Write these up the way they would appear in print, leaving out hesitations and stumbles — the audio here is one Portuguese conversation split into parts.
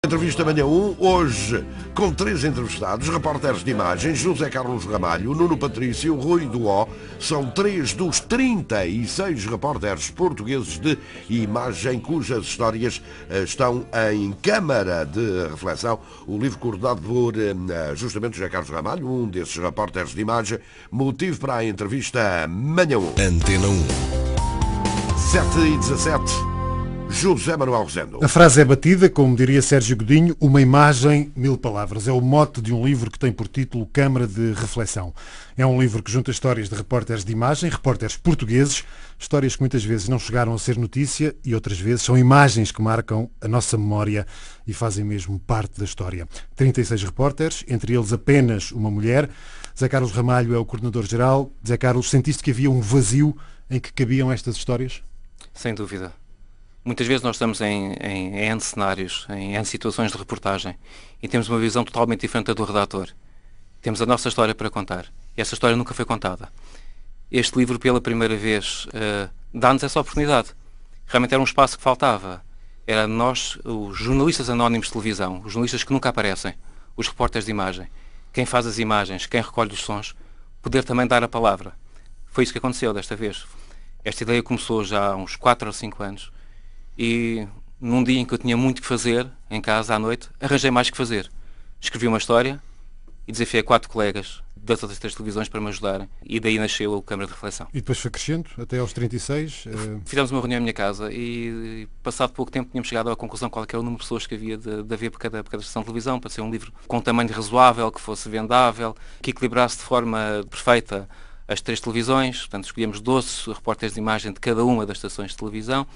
Entrevista Manhã 1, hoje com 3 entrevistados, repórteres de imagens, José Carlos Ramalho, Nuno Patrício, Rui Duó. São 3 dos 36 repórteres portugueses de imagem cujas histórias estão em câmara de reflexão. O livro coordenado por justamente José Carlos Ramalho, um desses repórteres de imagem, motivo para a entrevista Manhã 1. Antena 1. 7h17. José Manuel Rosendo. A frase é batida, como diria Sérgio Godinho, uma imagem, 1000 palavras. É o mote de um livro que tem por título Câmara de Reflexão. É um livro que junta histórias de repórteres de imagem, repórteres portugueses, histórias que muitas vezes não chegaram a ser notícia e outras vezes são imagens que marcam a nossa memória e fazem mesmo parte da história. 36 repórteres, entre eles apenas uma mulher. Zé Carlos Ramalho é o coordenador-geral. Zé Carlos, sentiste que havia um vazio em que cabiam estas histórias? Sem dúvida. Muitas vezes nós estamos em N cenários, em N situações de reportagem e temos uma visão totalmente diferente da do redator. Temos a nossa história para contar e essa história nunca foi contada. Este livro, pela primeira vez, dá-nos essa oportunidade. Realmente era um espaço que faltava. Era nós, os jornalistas anónimos de televisão, os jornalistas que nunca aparecem, os repórteres de imagem, quem faz as imagens, quem recolhe os sons, poder também dar a palavra. Foi isso que aconteceu desta vez. Esta ideia começou já há uns 4 ou 5 anos. E num dia em que eu tinha muito que fazer, em casa, à noite, arranjei mais que fazer. Escrevi uma história e desafiei 4 colegas das outras 3 televisões para me ajudarem. E daí nasceu a Câmara de Reflexão. E depois foi crescendo, até aos 36? Fizemos uma reunião em minha casa e passado pouco tempo tínhamos chegado à conclusão qual era o número de pessoas que havia de haver por cada estação de televisão, para ser um livro com um tamanho razoável, que fosse vendável, que equilibrasse de forma perfeita as 3 televisões. Portanto, escolhemos 12 repórteres de imagem de cada uma das estações de televisão,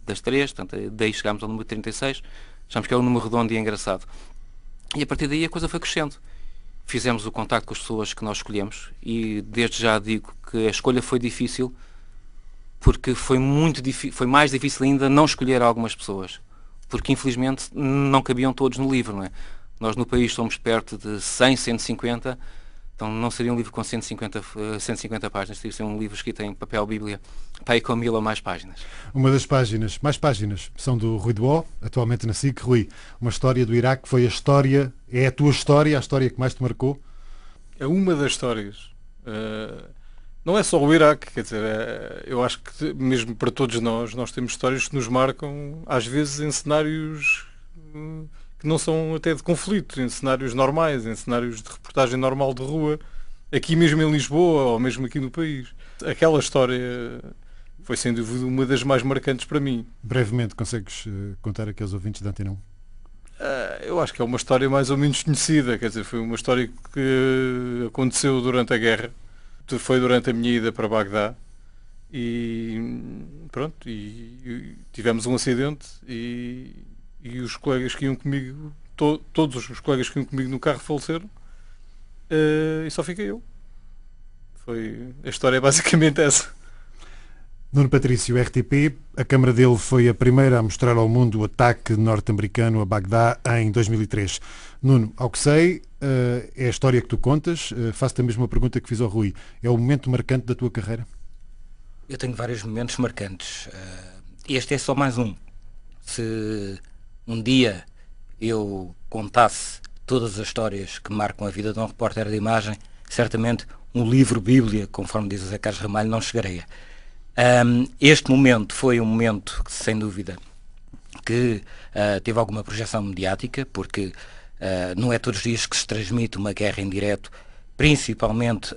das 3, portanto, daí chegámos ao número 36, achamos que é um número redondo e engraçado. E a partir daí a coisa foi crescendo. Fizemos o contacto com as pessoas que nós escolhemos e desde já digo que a escolha foi difícil porque foi mais difícil ainda não escolher algumas pessoas, porque infelizmente não cabiam todos no livro, não é? Nós no país somos perto de 100, 150, então não seria um livro com 150 páginas, teria que ser um livro escrito em papel bíblia, para aí com 1000 ou mais páginas. Uma das páginas, mais páginas, são do Rui Duó, atualmente na SIC. Rui, uma história do Iraque, foi a história, é a tua história, a história que mais te marcou? É uma das histórias. Não é só o Iraque, quer dizer, eu acho que mesmo para todos nós temos histórias que nos marcam, às vezes em cenários que não são até de conflito, em cenários normais, em cenários de reportagem normal de rua, aqui mesmo em Lisboa ou mesmo aqui no país. Aquela história foi sem dúvida uma das mais marcantes para mim. Brevemente, consegues contar aqui aos ouvintes da Antena 1? Eu acho que é uma história mais ou menos conhecida, quer dizer, foi uma história que aconteceu durante a guerra, foi durante a minha ida para Bagdá e pronto, e tivemos um acidente e os colegas que iam comigo, todos os colegas que iam comigo no carro faleceram e só fiquei eu. A história é basicamente essa. Nuno Patrício, RTP, a câmara dele foi a primeira a mostrar ao mundo o ataque norte-americano a Bagdá em 2003. Nuno, ao que sei, é a história que tu contas. Faço-te a mesma pergunta que fiz ao Rui. É o momento marcante da tua carreira? Eu tenho vários momentos marcantes. Este é só mais um. Se um dia eu contasse todas as histórias que marcam a vida de um repórter de imagem, certamente um livro bíblia, conforme diz o Zé Carlos Ramalho, não chegaria. Este momento foi um momento que, sem dúvida, que teve alguma projeção mediática, porque não é todos os dias que se transmite uma guerra em direto, principalmente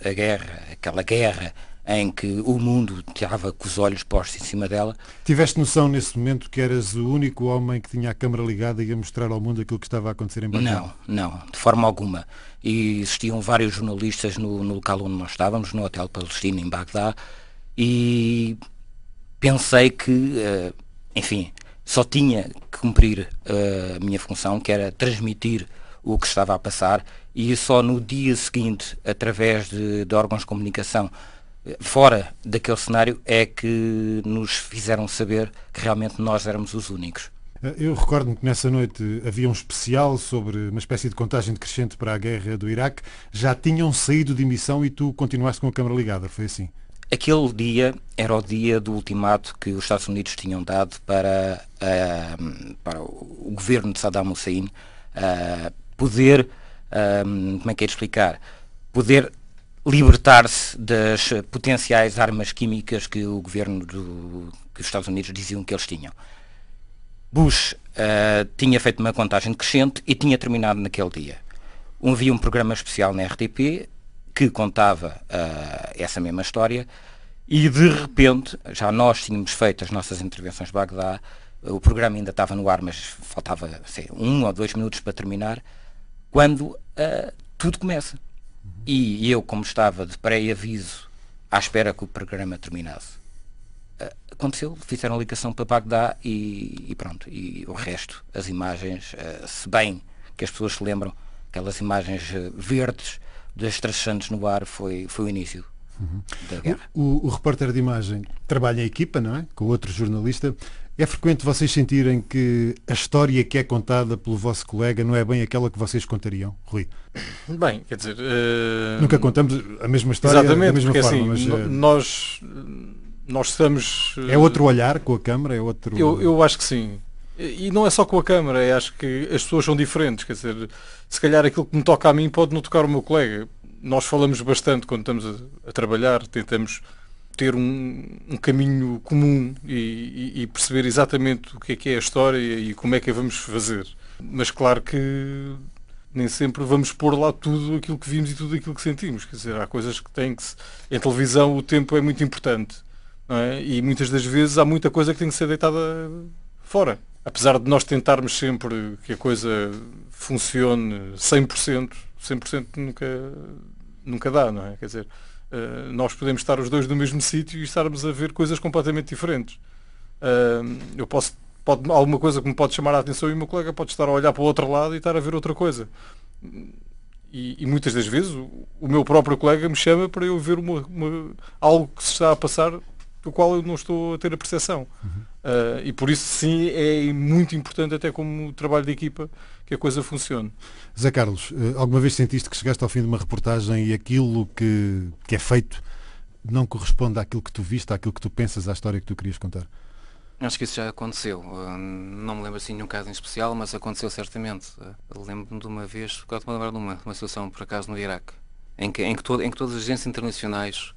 aquela guerra em que o mundo estava com os olhos postos em cima dela. Tiveste noção nesse momento que eras o único homem que tinha a câmara ligada e ia mostrar ao mundo aquilo que estava a acontecer em Bagdá? Não, de forma alguma. E existiam vários jornalistas no local onde nós estávamos, no Hotel Palestina, em Bagdá, e pensei que, enfim, só tinha que cumprir a minha função, que era transmitir o que estava a passar, e só no dia seguinte, através de órgãos de comunicação, fora daquele cenário, é que nos fizeram saber que realmente nós éramos os únicos. Eu recordo-me que nessa noite havia um especial sobre uma espécie de contagem decrescente para a guerra do Iraque. Já tinham saído de emissão e tu continuaste com a câmara ligada, foi assim? Aquele dia era o dia do ultimato que os Estados Unidos tinham dado para o governo de Saddam Hussein poder, como é que é de explicar, poder libertar-se das potenciais armas químicas que o governo que os Estados Unidos diziam que eles tinham. Bush tinha feito uma contagem decrescente e tinha terminado naquele dia. Havia um programa especial na RTP que contava essa mesma história e de repente, já nós tínhamos feito as nossas intervenções de Bagdá, o programa ainda estava no ar, mas faltava 1 ou 2 minutos para terminar, quando tudo começa. E eu, como estava de pré-aviso à espera que o programa terminasse, aconteceu, fizeram a ligação para Bagdá e pronto. E o resto, as imagens, se bem que as pessoas se lembram, aquelas imagens verdes das traçantes no ar foi o início da guerra. O repórter de imagem trabalha em equipa, não é? Com outro jornalista. É frequente vocês sentirem que a história que é contada pelo vosso colega não é bem aquela que vocês contariam, Rui? Bem, quer dizer... Nunca contamos a mesma história da mesma porque, forma, assim, mas... Nós estamos... É outro olhar com a câmara? É outro... Eu acho que sim. E não é só com a câmara, acho que as pessoas são diferentes. Quer dizer, se calhar aquilo que me toca a mim pode não tocar o meu colega. Nós falamos bastante quando estamos a trabalhar, tentamos ter um caminho comum e perceber exatamente o que é a história e como é que a vamos fazer. Mas claro que nem sempre vamos pôr lá tudo aquilo que vimos e tudo aquilo que sentimos. Quer dizer, há coisas que têm que... Em televisão o tempo é muito importante, não é? E muitas das vezes há muita coisa que tem que ser deitada fora. Apesar de nós tentarmos sempre que a coisa funcione 100%, 100% nunca dá, não é? Quer dizer, nós podemos estar os dois no mesmo sítio e estarmos a ver coisas completamente diferentes. Há alguma coisa que me pode chamar a atenção e o meu colega pode estar a olhar para o outro lado e estar a ver outra coisa. E muitas das vezes o meu próprio colega me chama para eu ver algo que se está a passar do qual eu não estou a ter a percepção. E por isso sim é muito importante, até como trabalho de equipa, que a coisa funcione. Zé Carlos, alguma vez sentiste que chegaste ao fim de uma reportagem e aquilo que é feito não corresponde àquilo que tu viste, àquilo que tu pensas, à história que tu querias contar? Acho que isso já aconteceu. Não me lembro assim de nenhum caso em especial, mas aconteceu certamente. Lembro-me de uma vez, agora estou-me a lembrar de uma situação, por acaso, no Iraque, em que todas as agências internacionais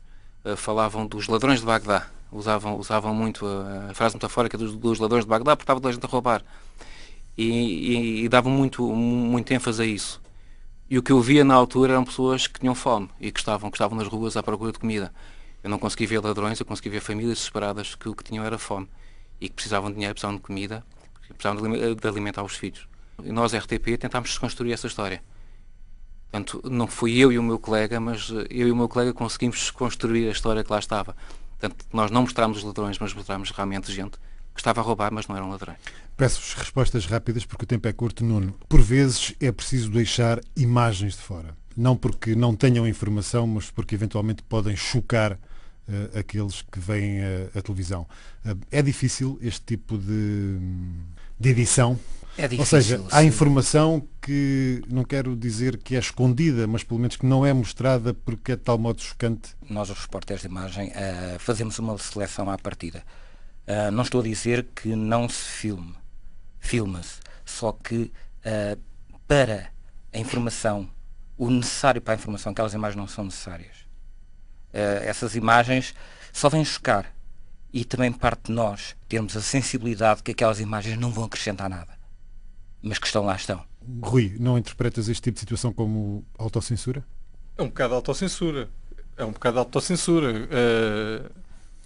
falavam dos ladrões de Bagdá. Usavam muito a frase metafórica dos ladrões de Bagdá, porque estava toda a gente a roubar. E davam muito ênfase a isso. E o que eu via na altura eram pessoas que tinham fome e que estavam nas ruas à procura de comida. Eu não conseguia ver ladrões, eu conseguia ver famílias desesperadas que o que tinham era fome e que precisavam de dinheiro, precisavam de comida, precisavam de alimentar os filhos. E nós, RTP, tentámos desconstruir essa história. Portanto, não fui eu e o meu colega, mas eu e o meu colega conseguimos desconstruir a história que lá estava. Portanto, nós não mostrámos os ladrões, mas mostrámos realmente gente que estava a roubar, mas não eram ladrões. Peço-vos respostas rápidas porque o tempo é curto, Nuno. Por vezes é preciso deixar imagens de fora. Não porque não tenham informação, mas porque eventualmente podem chocar aqueles que veem a televisão. É difícil este tipo de edição? É difícil. Ou seja, há informação que, não quero dizer que é escondida, mas pelo menos que não é mostrada porque é de tal modo chocante. Nós, os repórteres de imagem, fazemos uma seleção à partida. Não estou a dizer que não se filme. Filma-se. Só que para a informação, o necessário para a informação, aquelas imagens não são necessárias. Essas imagens só vêm chocar. E também parte de nós termos a sensibilidade que aquelas imagens não vão acrescentar nada. Mas que estão lá estão. Rui, não interpretas este tipo de situação como autocensura? É um bocado de autocensura.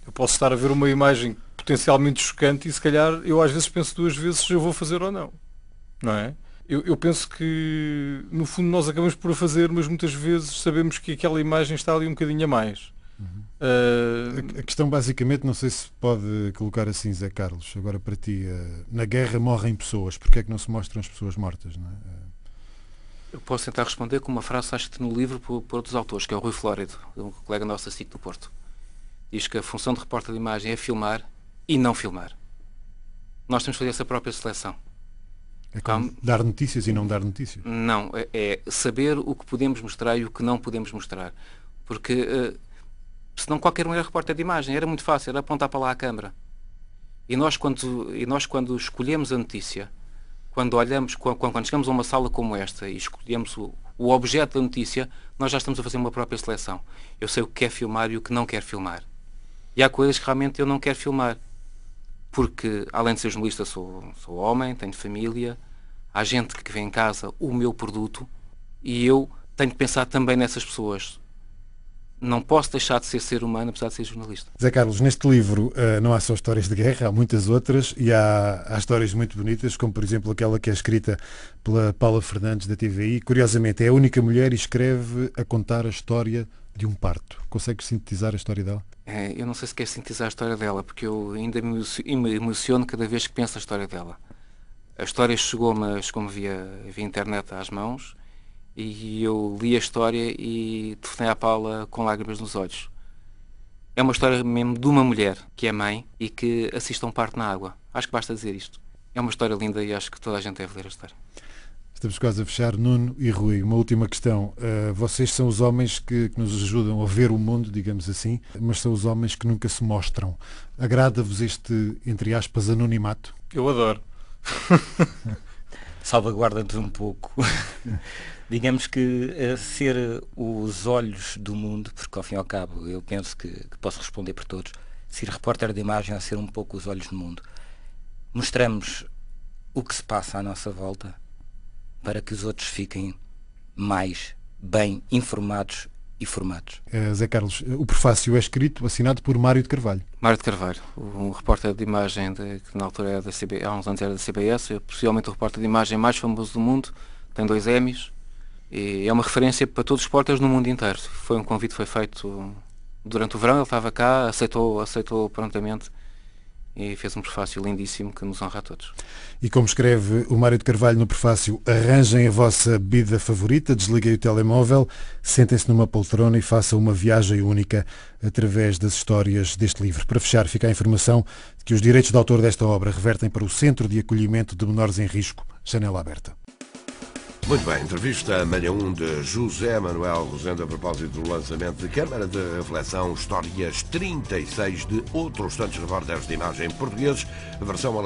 Eu posso estar a ver uma imagem potencialmente chocante e se calhar eu às vezes penso 2 vezes se eu vou fazer ou não. Não é? Eu penso que no fundo nós acabamos por a fazer, mas muitas vezes sabemos que aquela imagem está ali um bocadinho a mais. A questão basicamente, não sei se pode colocar assim, Zé Carlos, agora para ti, na guerra morrem pessoas, porque é que não se mostram as pessoas mortas? Não é? Eu posso tentar responder com uma frase, acho que no livro, por outros autores, que é o Rui Flórido, um colega nosso da SIC do Porto. Diz que a função de repórter de imagem é filmar e não filmar. Nós temos que fazer essa própria seleção. É como dar notícias e não dar notícias? Não, é saber o que podemos mostrar e o que não podemos mostrar. Porque Senão qualquer um era repórter de imagem, era muito fácil, era apontar para lá a câmara. E nós quando escolhemos a notícia, quando chegamos a uma sala como esta e escolhemos o objeto da notícia, nós já estamos a fazer uma própria seleção. Eu sei o que quer filmar e o que não quer filmar. E há coisas que realmente eu não quero filmar. Porque, além de ser jornalista, sou homem, tenho família, há gente que vê em casa o meu produto e eu tenho que pensar também nessas pessoas. Não posso deixar de ser humano, apesar de ser jornalista. Zé Carlos, neste livro não há só histórias de guerra, há muitas outras e há histórias muito bonitas, como por exemplo aquela que é escrita pela Paula Fernandes da TVI. Curiosamente, é a única mulher e escreve a contar a história de um parto. Consegues sintetizar a história dela? Eu não sei se quer sintetizar a história dela, porque eu ainda me emociono cada vez que penso a história dela. A história chegou-me via internet às mãos e eu li a história e telefonei à Paula com lágrimas nos olhos. É uma história mesmo de uma mulher que é mãe e que assiste a um parto na água. Acho que basta dizer isto. É uma história linda e acho que toda a gente deve ler a história. Estamos quase a fechar. Nuno e Rui, uma última questão. Vocês são os homens que nos ajudam a ver o mundo, digamos assim, mas são os homens que nunca se mostram. Agrada-vos este, entre aspas, anonimato? Eu adoro. Salvaguarda-nos um pouco. Digamos que ser os olhos do mundo, porque ao fim e ao cabo eu penso que posso responder por todos, ser repórter de imagem é ser um pouco os olhos do mundo. Mostramos o que se passa à nossa volta para que os outros fiquem mais bem informados e formados. Zé Carlos, o prefácio é escrito, assinado por Mário de Carvalho. Mário de Carvalho, um repórter de imagem que na altura era há uns anos era da CBS, é possivelmente o repórter de imagem mais famoso do mundo, tem 2 Emmys e é uma referência para todos os repórteres no mundo inteiro. Foi um convite que foi feito durante o verão, ele estava cá, aceitou prontamente e fez um prefácio lindíssimo que nos honra a todos. E como escreve o Mário de Carvalho no prefácio, arranjem a vossa bebida favorita, desliguem o telemóvel, sentem-se numa poltrona e façam uma viagem única através das histórias deste livro. Para fechar, fica a informação de que os direitos de autor desta obra revertem para o Centro de Acolhimento de Menores em Risco, Janela Aberta. Muito bem, entrevista manhã 1 de José Manuel Rosendo a propósito do lançamento de Câmara de Reflexão, histórias 36 de outros tantos repórteres de imagem portugueses, a versão